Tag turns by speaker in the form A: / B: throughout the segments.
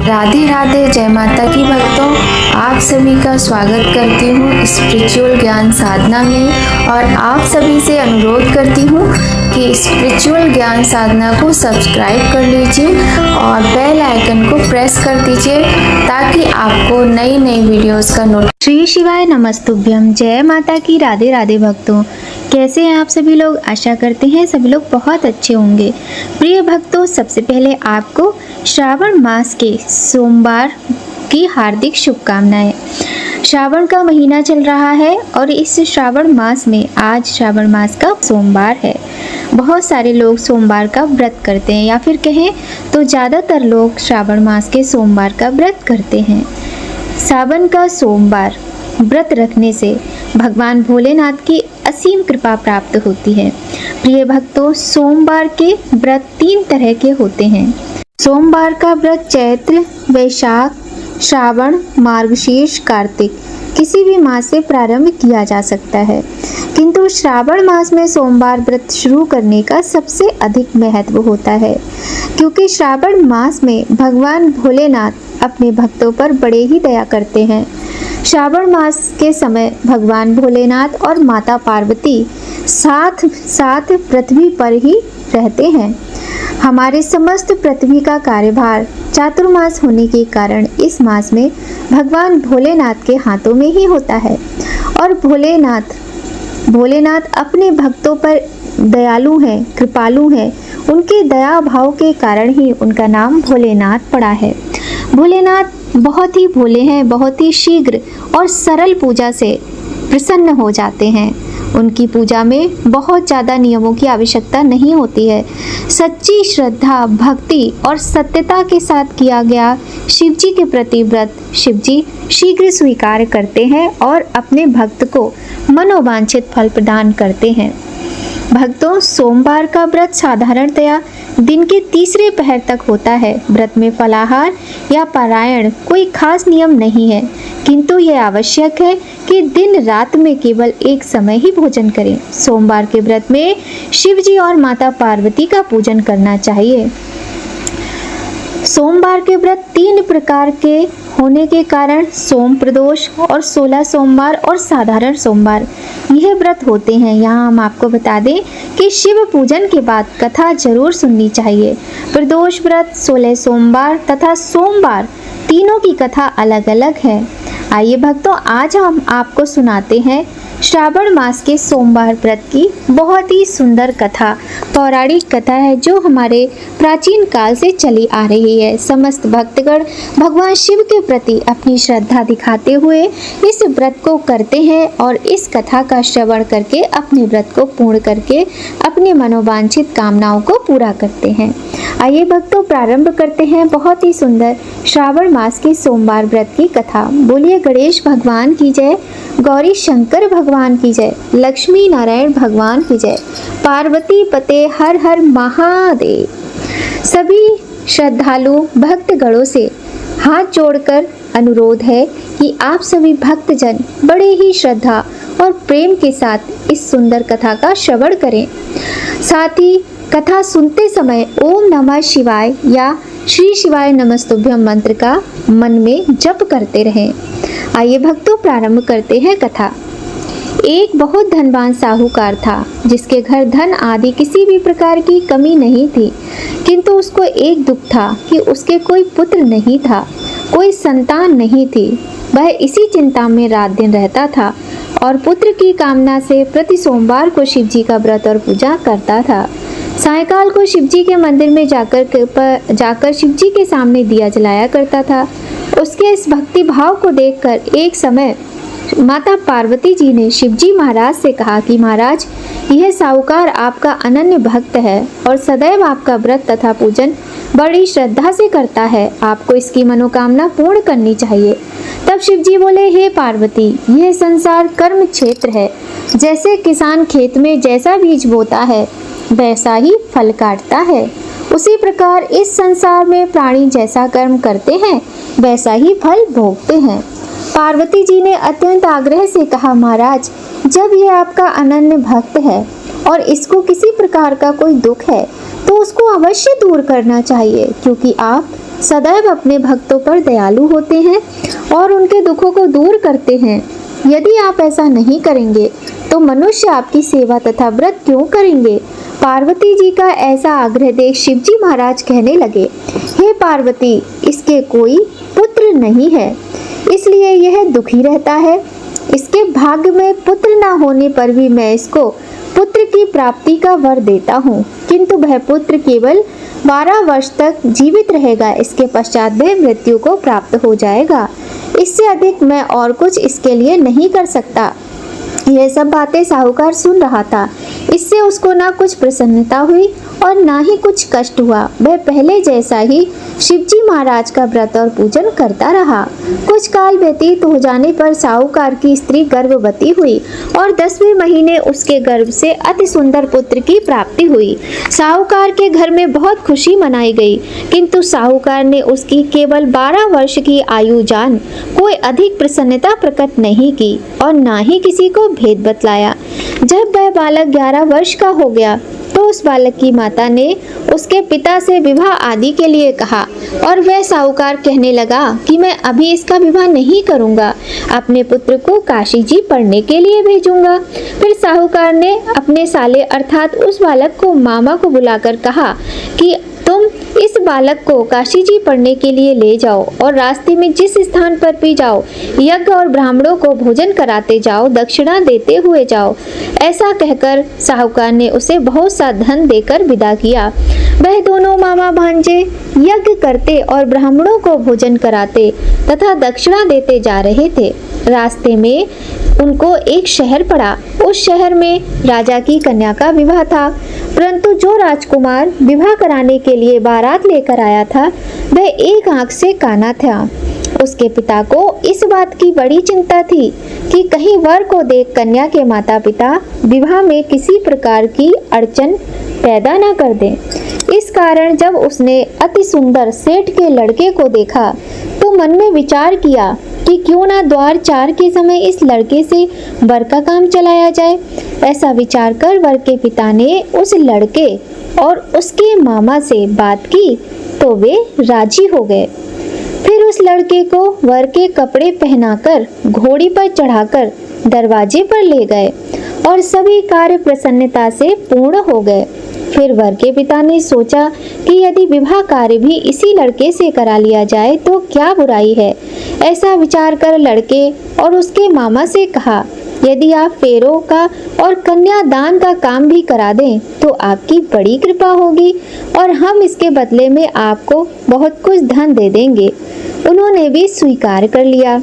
A: राधे राधे, जय माता की भक्तों। आप सभी का स्वागत करती हूँ स्पिरिचुअल ज्ञान साधना में और आप सभी से अनुरोध करती हूँ कि स्पिरिचुअल ज्ञान साधना को सब्सक्राइब कर लीजिए और बेल आइकन को प्रेस कर दीजिए ताकि आपको नई नई वीडियोस का नोटिफिकेशन।
B: श्री शिवाय नमस्तुभ्यम। जय माता की राधे राधे भक्तों। कैसे हैं आप सभी लोग? आशा करते हैं सभी लोग बहुत अच्छे होंगे। प्रिय भक्तों, सबसे पहले आपको श्रावण मास के सोमवार की हार्दिक शुभकामनाएं। श्रावण का महीना चल रहा है और इस श्रावण मास में आज श्रावण मास का सोमवार है। बहुत सारे लोग सोमवार का व्रत करते हैं या फिर कहें तो ज़्यादातर लोग श्रावण मास के सोमवार का व्रत करते हैं। सावन का सोमवार व्रत रखने से भगवान भोलेनाथ की असीम कृपा प्राप्त होती है। प्रिय भक्तों, सोमवार के व्रत 3 तरह के होते हैं। सोमवार का व्रत चैत्र, वैशाख, श्रावण, मार्गशीर्ष, कार्तिक किसी भी मास से प्रारंभ किया जा सकता है, किंतु श्रावण मास में सोमवार व्रत शुरू करने का सबसे अधिक महत्व होता है, क्योंकि श्रावण मास में भगवान भोलेनाथ अपने भक्तों पर बड़े ही दया करते हैं। श्रावण मास के समय भगवान भोलेनाथ और माता पार्वती साथ साथ पृथ्वी पर ही रहते हैं। हमारे समस्त पृथ्वी का कार्यभार चातुर्मास होने के कारण इस मास में भगवान भोलेनाथ के हाथों में ही होता है और भोलेनाथ अपने भक्तों पर दयालु हैं, कृपालु हैं। उनके दया भाव के कारण ही उनका नाम भोलेनाथ पड़ा है। भोलेनाथ बहुत ही भोले हैं, बहुत ही शीघ्र और सरल पूजा से प्रसन्न हो जाते हैं। उनकी पूजा में बहुत ज़्यादा नियमों की आवश्यकता नहीं होती है। सच्ची श्रद्धा, भक्ति और सत्यता के साथ किया गया शिवजी के प्रति व्रत शिवजी शीघ्र स्वीकार करते हैं और अपने भक्त को मनोवांछित फल प्रदान करते हैं। भक्तों, सोमवार का व्रत साधारणतया दिन के तीसरे पहर तक होता है। व्रत में फलाहार या पारायण कोई खास नियम नहीं है, किंतु यह आवश्यक है कि दिन रात में केवल एक समय ही भोजन करें। सोमवार के व्रत में शिव जी और माता पार्वती का पूजन करना चाहिए। सोमवार के व्रत 3 प्रकार के होने के कारण सोम प्रदोष और 16 सोमवार और साधारण सोमवार यह व्रत होते हैं। यहाँ हम आपको बता दें कि शिव पूजन के बाद कथा जरूर सुननी चाहिए। प्रदोष व्रत, 16 सोमवार तथा सोमवार तीनों की कथा अलग अलग है। आइए भक्तों, आज हम आपको सुनाते हैं श्रावण मास के सोमवार व्रत की बहुत ही सुंदर कथा। पौराणिक कथा है जो हमारे प्राचीन काल से चली आ रही है। समस्त भक्तगण भगवान शिव के प्रति अपनी श्रद्धा दिखाते हुए इस व्रत को करते हैं और इस कथा का श्रवण करके अपने व्रत को पूर्ण करके अपने मनोवांछित कामनाओं को पूरा करते हैं। आइए भक्तों, प्रारंभ करते हैं बहुत ही सुंदर श्रावण मास के सोमवार व्रत की कथा। बोलिए गणेश भगवान की जय, गौरी शंकर भगवान की जय, लक्ष्मी नारायण भगवान की जय, पार्वती पते हर हर महादेव। सभी श्रद्धालु भक्तगणों से हाथ जोड़कर अनुरोध है कि आप सभी भक्तजन बड़े ही श्रद्धा और प्रेम के साथ इस सुंदर कथा का श्रवण करें। साथ ही कथा सुनते समय ओम नमः शिवाय या श्री शिवाय नमस्तुभ्यम मंत्र का मन में जप करते रहें। आइए भक्तों, प्रारंभ करते हैं कथा। एक बहुत धनवान साहूकार था जिसके घर धन आदि किसी भी प्रकार की कमी नहीं थी, किंतु उसको एक दुख था कि उसके कोई पुत्र नहीं था, कोई संतान नहीं थी। वह इसी चिंता में रात दिन रहता था और पुत्र की कामना से प्रति सोमवार को शिवजी का व्रत और पूजा करता था। सायंकाल को शिवजी के मंदिर में जाकर शिवजी के सामने दिया जलाया करता था। उसके इस भक्ति भाव को देखकर एक समय माता पार्वती जी ने शिवजी महाराज से कहा कि महाराज, यह साहूकार आपका अनन्य भक्त है और सदैव आपका व्रत तथा पूजन बड़ी श्रद्धा से करता है। आपको इसकी मनोकामना पूर्ण करनी चाहिए। तब शिवजी बोले, हे पार्वती, यह संसार कर्म क्षेत्र है। जैसे किसान खेत में जैसा बीज बोता है वैसा ही फल काटता है, उसी प्रकार इस संसार में प्राणी जैसा कर्म करते हैं वैसा ही फल भोगते हैं। पार्वती जी ने अत्यंत आग्रह से कहा, महाराज, जब यह आपका अनन्य भक्त है और इसको किसी प्रकार का कोई दुख है तो उसको अवश्य दूर करना चाहिए, क्योंकि आप सदैव अपने भक्तों पर दयालु होते हैं और उनके दुखों को दूर करते हैं। यदि आप ऐसा नहीं करेंगे तो मनुष्य आपकी सेवा तथा व्रत क्यों करेंगे? पार्वती जी का ऐसा आग्रह देख शिवजी महाराज कहने लगे, हे पार्वती, इसके कोई पुत्र नहीं है, इसलिए यह दुखी रहता है। इसके भाग्य में पुत्र न होने पर भी मैं इसको पुत्र की प्राप्ति का वर देता हूँ, किंतु वह पुत्र केवल 12 वर्ष तक जीवित रहेगा। इसके पश्चात वह मृत्यु को प्राप्त हो जाएगा। इससे अधिक मैं और कुछ इसके लिए नहीं कर सकता। यह सब बातें साहूकार सुन रहा था। इससे उसको ना कुछ प्रसन्नता हुई और ना ही कुछ कष्ट हुआ। वह पहले जैसा ही शिवजी महाराज का व्रत और पूजन करता रहा। कुछ काल व्यतीत हो जाने पर साहूकार की स्त्री गर्भवती हुई और 10वें महीने उसके गर्भ से अति सुंदर पुत्र की प्राप्ति हुई। साहूकार के घर में बहुत खुशी मनाई गई, किंतु साहूकार ने उसकी केवल 12 वर्ष की आयु जान कोई अधिक प्रसन्नता प्रकट नहीं की और ना ही किसी को भेद बतलाया। जब वह बालक 11 वर्ष का हो गया तो उस बालक की माता ने उसके पिता से विवाह आदि के लिए कहा और वह साहूकार कहने लगा कि मैं अभी इसका विवाह नहीं करूंगा, अपने पुत्र को काशी जी पढ़ने के लिए भेजूंगा। फिर साहूकार ने अपने साले अर्थात उस बालक को मामा को बुलाकर कहा कि तुम इस बालक को काशी जी पढ़ने के लिए ले जाओ और रास्ते में जिस स्थान पर भी जाओ यज्ञ और ब्राह्मणों को भोजन कराते जाओ, दक्षिणा देते हुए जाओ। ऐसा कहकर साहूकार ने उसे बहुत सा धन देकर विदा किया। वह दोनों मामा भांजे यज्ञ करते और ब्राह्मणों को भोजन कराते तथा दक्षिणा देते जा रहे थे। रास्ते में उनको एक शहर पड़ा। उस शहर में राजा की कन्या का विवाह था, परंतु जो राजकुमार विवाह कराने के लिए बारात लेकर आया था वह एक आंख से काना था। उसके पिता को इस बात की बड़ी चिंता थी कि कहीं वर को देख कन्या के माता पिता विवाह में किसी प्रकार की अड़चन पैदा न कर दें। इस कारण जब उसने अति सुंदर सेठ के लड़के को देखा तो मन में विचार किया कि क्यों ना द्वार 4 के समय इस लड़के से वर का काम चलाया जाए। ऐसा विचार कर वर के पिता ने उस लड़के और उसके मामा से बात की तो वे राजी हो गए। फिर उस लड़के को वर के कपड़े पहनाकर घोड़ी पर चढ़ाकर दरवाजे पर ले गए और सभी कार्य प्रसन्नता से पूर्ण हो गए। फिर वर के पिता ने सोचा कि यदि विवाह कार्य भी इसी लड़के से करा लिया जाए तो क्या बुराई है। ऐसा विचार कर लड़के और उसके मामा से कहा, यदि आप फेरों का और कन्यादान का काम भी करा दें तो आपकी बड़ी कृपा होगी और हम इसके बदले में आपको बहुत कुछ धन दे देंगे। उन्होंने भी स्वीकार कर लिया।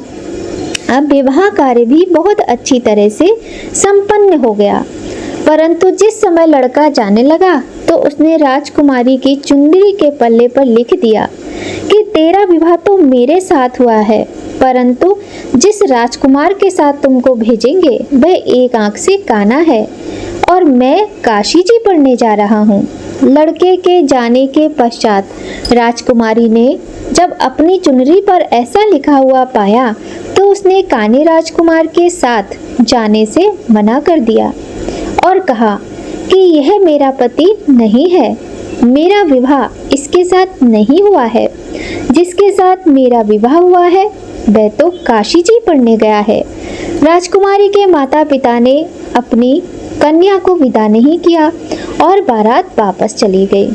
B: अब विवाह कार्य भी बहुत अच्छी तरह से संपन्न हो गया, परंतु जिस समय लड़का जाने लगा तो उसने राजकुमारी की चुंदड़ी के पल्ले पर लिख दिया कि तेरा विवाह तो मेरे साथ हुआ है, परंतु जिस राजकुमार के साथ तुमको भेजेंगे वह एक आंख से काना है और मैं काशी जी पढ़ने जा रहा हूँ। लड़के के जाने के पश्चात राजकुमारी ने जब अपनी चुनरी पर ऐसा लिखा हुआ पाया तो उसने काने राजकुमार के साथ जाने से मना कर दिया और कहा कि यह मेरा पति नहीं है, मेरा विवाह इसके साथ नहीं हुआ है। जिसके साथ मेरा विवाह हुआ है वह तो काशी जी पढ़ने गया है। राजकुमारी के माता पिता ने अपनी कन्या को विदा नहीं किया और बारात वापस चली गई।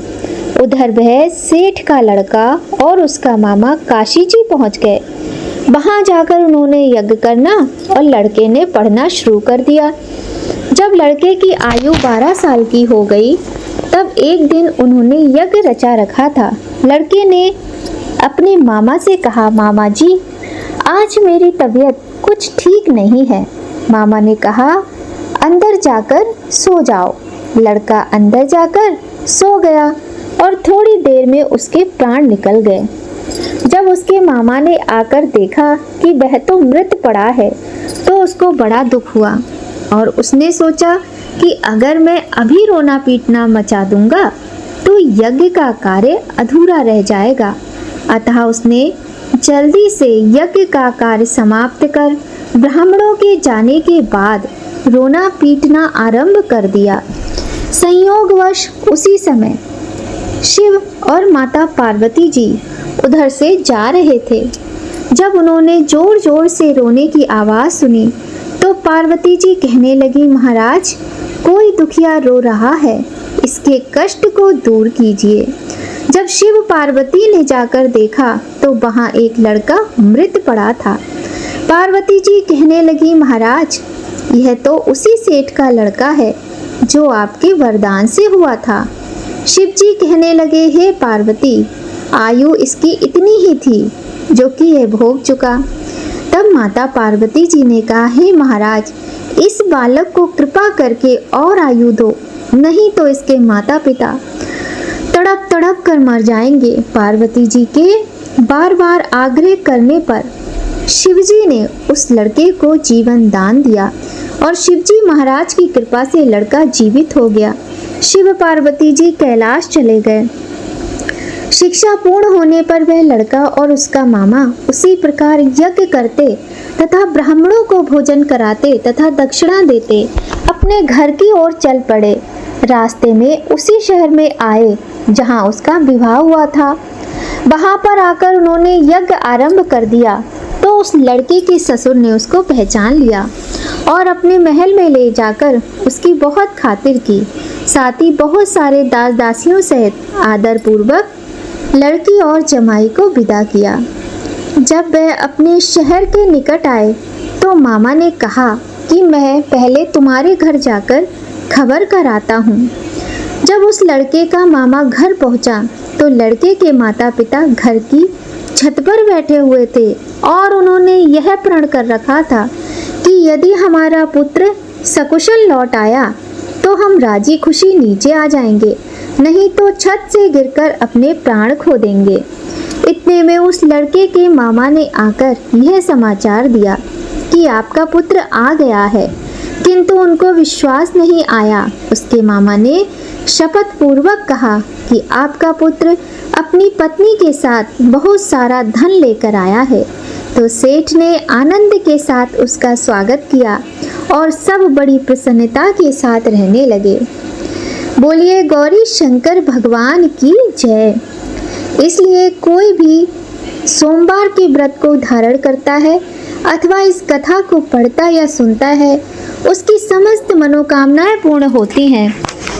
B: उधर वह सेठ का लड़का और उसका मामा काशी जी पहुंच गए। वहां जाकर उन्होंने यज्ञ करना और लड़के ने पढ़ना शुरू कर दिया। जब लड़के की आयु 12 साल की हो गई तब एक दिन उन्होंने यज्ञ रचा रखा था। लड़के ने अपने मामा से कहा, मामा जी आज मेरी तबीयत कुछ ठीक नहीं है। मामा ने कहा, अंदर जाकर सो जाओ। लड़का अंदर जाकर सो गया और थोड़ी देर में उसके प्राण निकल गए। जब उसके मामा ने आकर देखा कि वह तो मृत पड़ा है तो उसको बड़ा दुख हुआ और उसने सोचा कि अगर मैं अभी रोना पीटना मचा दूंगा तो यज्ञ का कार्य अधूरा रह जाएगा। अतः उसने जल्दी से यज्ञ का कार्य समाप्त कर ब्राह्मणों के जाने के बाद रोना पीटना आरंभ कर दिया। संयोगवश उसी समय शिव और माता पार्वती जी उधर से जा रहे थे। जब उन्होंने जोर जोर से रोने की आवाज़ सुनी तो पार्वती जी कहने लगी, महाराज, कोई दुखिया रो रहा है, इसके कष्ट को दूर कीजिए। जब शिव पार्वती ने जाकर देखा तो वहाँ एक लड़का मृत पड़ा था। पार्वती जी कहने लगी, महाराज, यह तो उसी सेठ का लड़का है जो आपके वरदान से हुआ था। शिव जी कहने लगे, हे पार्वती, आयु इसकी इतनी ही थी जो कि यह भोग चुका। तब माता पार्वती जी ने कहा, हे महाराज, इस बालक को कृपा करके और आयु दो, नहीं तो इसके माता पिता तड़प तड़प कर मर जाएंगे। पार्वती जी के बार बार आग्रह करने पर शिवजी ने उस लड़के को जीवन दान दिया और शिवजी महाराज की कृपा से लड़का जीवित हो गया। शिव पार्वती जी कैलाश चले गए। शिक्षा पूर्ण होने पर वह लड़का और उसका मामा उसी प्रकार यज्ञ करते तथा ब्राह्मणों को भोजन कराते तथा दक्षिणा देते अपने घर की ओर चल पड़े। रास्ते में उसी शहर में आए जहां उसका विवाह हुआ था। वहां पर आकर उन्होंने यज्ञ आरंभ कर दिया तो उस लड़के के ससुर ने उसको पहचान लिया और अपने महल में ले जाकर उसकी बहुत खातिर की। साथ ही बहुत सारे दास दासियों सहित आदर पूर्वक लड़की और जमाई को विदा किया। जब वह अपने शहर के निकट आए तो मामा ने कहा कि मैं पहले तुम्हारे घर जाकर खबर कराता हूँ। जब उस लड़के का मामा घर पहुँचा तो लड़के के माता पिता घर की छत पर बैठे हुए थे और उन्होंने यह प्रण कर रखा था कि यदि हमारा पुत्र सकुशल लौट आया तो हम राजी खुशी नीचे आ जाएंगे, नहीं तो छत से गिरकर अपने प्राण खो देंगे। इतने में उस लड़के के मामा ने आकर यह समाचार दिया कि आपका पुत्र आ गया है, किंतु उनको विश्वास नहीं आया। उसके मामा ने शपथ पूर्वक कहा कि आपका पुत्र अपनी पत्नी के साथ बहुत सारा धन लेकर आया है। तो सेठ ने आनंद के साथ उसका स्वागत किया और सब बड़ी प्रसन्नता के साथ रहने लगे। बोलिए गौरी शंकर भगवान की जय। इसलिए कोई भी सोमवार के व्रत को धारण करता है अथवा इस कथा को पढ़ता या सुनता है, उसकी समस्त मनोकामनाएं पूर्ण होती हैं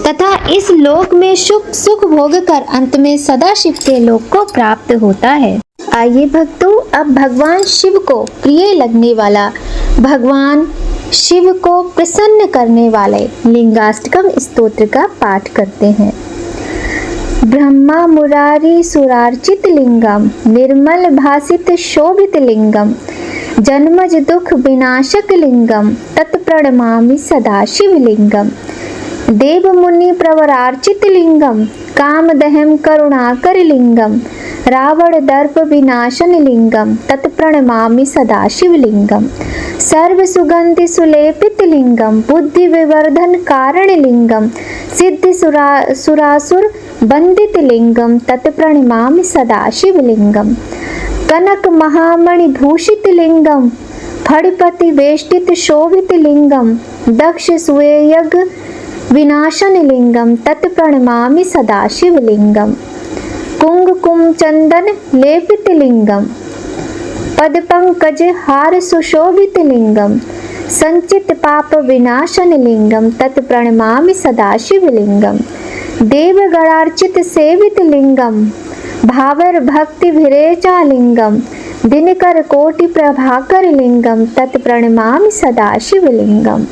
B: तथा इस लोक में सुख भोग कर अंत में सदाशिव के लोक को प्राप्त होता है। आइए भक्तों, अब भगवान शिव को प्रिय लगने वाला, भगवान शिव को प्रसन्न करने वाले लिंगाष्टकम स्तोत्र का पाठ करते हैं। ब्रह्मा मुरारी सुरार्चित लिंगम, निर्मल भासित शोभित लिंगम, जन्मज दुख विनाशक लिंगम, तत्प्रणमामि सदा शिव लिंगम। देव मुनि प्रवरार्चित लिंगम, कामदहम करुणाकर लिंगम, रावण दर्प विनाशन लिंगम, तत्प्रणमामि सदा शिव लिंगम। सर्व सुगंधि सुलेपित लिंगम, बुद्धि विवर्धन कारण लिंगम, सिद्धि सुरासुर बंदित लिंगम, तत्प्रणमामि सदा शिव लिंगम। कनक महामणि भूषित लिंगम, फड़पति वेष्टित शोभित लिंगम, दक्ष सुयज्ञ विनाशन लिंगम, तत्प्रणमामि सदा शिव लिंगम। कुंकुम चंदन लेपित लिंगम, पद पंकज हार सुशोभित लिंगम, संचित पाप विनाशन लिंगम, तत्प्रणमामि सदा शिव लिंगम। देवगणार्चित सेवित लिंगम, भावर भक्ति विरेचा लिंगम, दिनकर कोटि प्रभाकर लिंगम, तत्प्रणमामि सदा शिव लिंगम।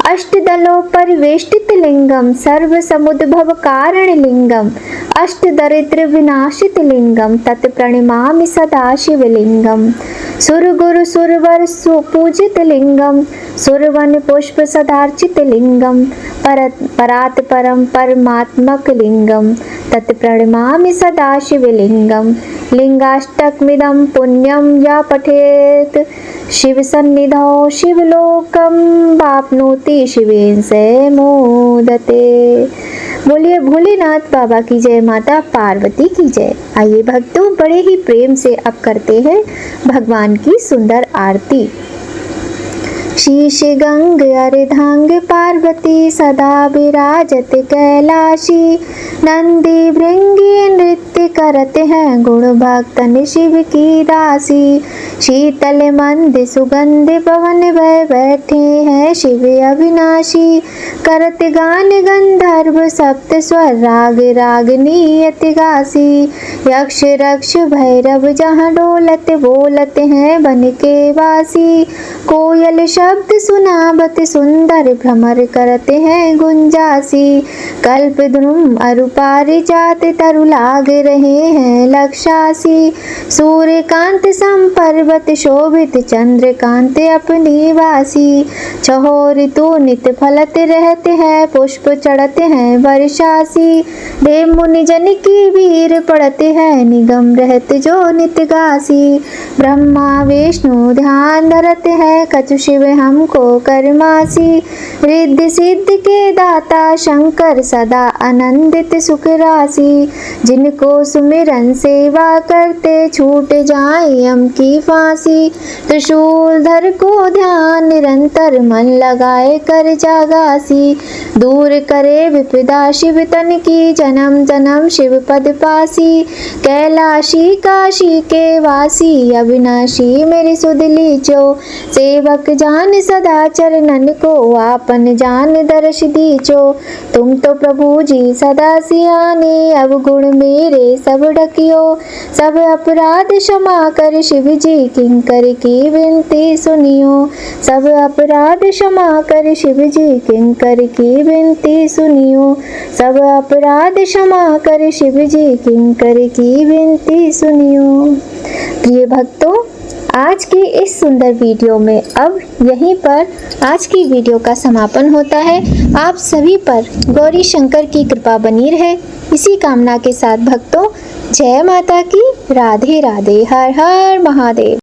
B: अष्टदलों परिवेष्टित लिंगम, सर्व समुद्भव कारण लिंगम, अष्ट दरिद्र विनाशित लिंगम, तत्प्रणमामि सदा शिव लिंगम। सुरगुरु सुरवर सुपूजित लिंगम, सुरवन पुष्प सदार्चित लिंगम, परात परम परमात्मक लिंगम, तत्प्रणमामि सदा शिव लिंगम। लिंगाष्टकमिदं पुण्यं या पठेत शिव सन्निधौ शिवलोकम वाप्नोति शिवेन से मोदते। बोलिए भोलेनाथ बाबा की जय, माता पार्वती की जय। आइए भक्तों, बड़े ही प्रेम से अब करते हैं भगवान की सुंदर आरती। शीश गंग अर्धांग पार्वती सदा विराजत कैलाशी। नंदी भृंगी नृत्य करते हैं गुण भक्तन शिव की दासी। शीतल मंद सुगंध पवन भय बैठे हैं शिव अविनाशी। करत गान गंधर्व सप्त स्वर राग रागनी अति गासी। यक्ष रक्ष भैरव जहाँ डोलत बोलते हैं बन के वासी। कोयल शब्द सुनावत सुंदर भ्रमर करते हैं गुंजासी। कल्प द्रुम अरु पारिजात तरु लाग रहे हैं लक्षासी। सूर्यकांत संपर्वत शोभित चंद्रकांत अपनी वासी। छहो ऋतु नित फलत रहते हैं पुष्प चढ़ते हैं वर्षासी। देव मुनि जन की वीर पड़ते हैं निगम रहते जो नित गासी। ब्रह्मा विष्णु ध्यान धरते हैं कछु शिव हमको करमासी। रिद्धि सिद्ध के दाता शंकर सदा आनंदित सुख राशि। जिनको सुमिरन सेवा करते छूट जाए यम की फांसी। त्रिशूल धर को ध्यान निरंतर मन लगाए कर जागासी। दूर करे विपदा शिव तन की जन्म जन्म शिव पद पासी। कैलाशी काशी के वासी अविनाशी मेरी सुध लीजो। सेवक जान सदा चरणन को आपन जान दर्श दीजो। तुम तो प्रभु जी सदा सियाने अवगुण मेरे सब ढकियो। सब अपराध क्षमा कर शिव जी किंकर की विनती सुनियो। सब अपराध क्षमा कर शिव जी किंकर की विनती सुनियो। सब अपराध क्षमा कर शिव जी किंकर की विनती सुनियो। प्रिय भक्तों, आज की इस सुंदर वीडियो में अब यहीं पर आज की वीडियो का समापन होता है। आप सभी पर गौरी शंकर की कृपा बनी रहे, इसी कामना के साथ भक्तों, जय माता की। राधे राधे। हर हर महादेव।